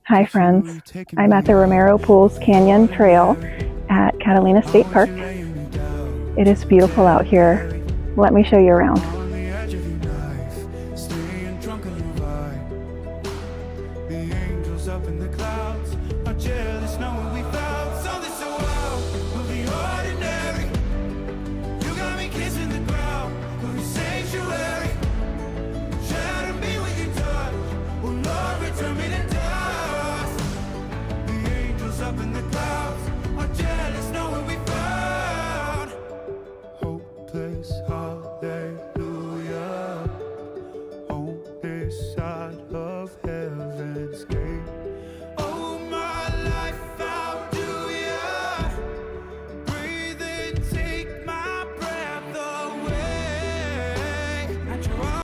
Hi friends, I'm at the Romero Pools Canyon Trail at Catalina State Park. It is beautiful out here. Let me show you around. Hallelujah, on this side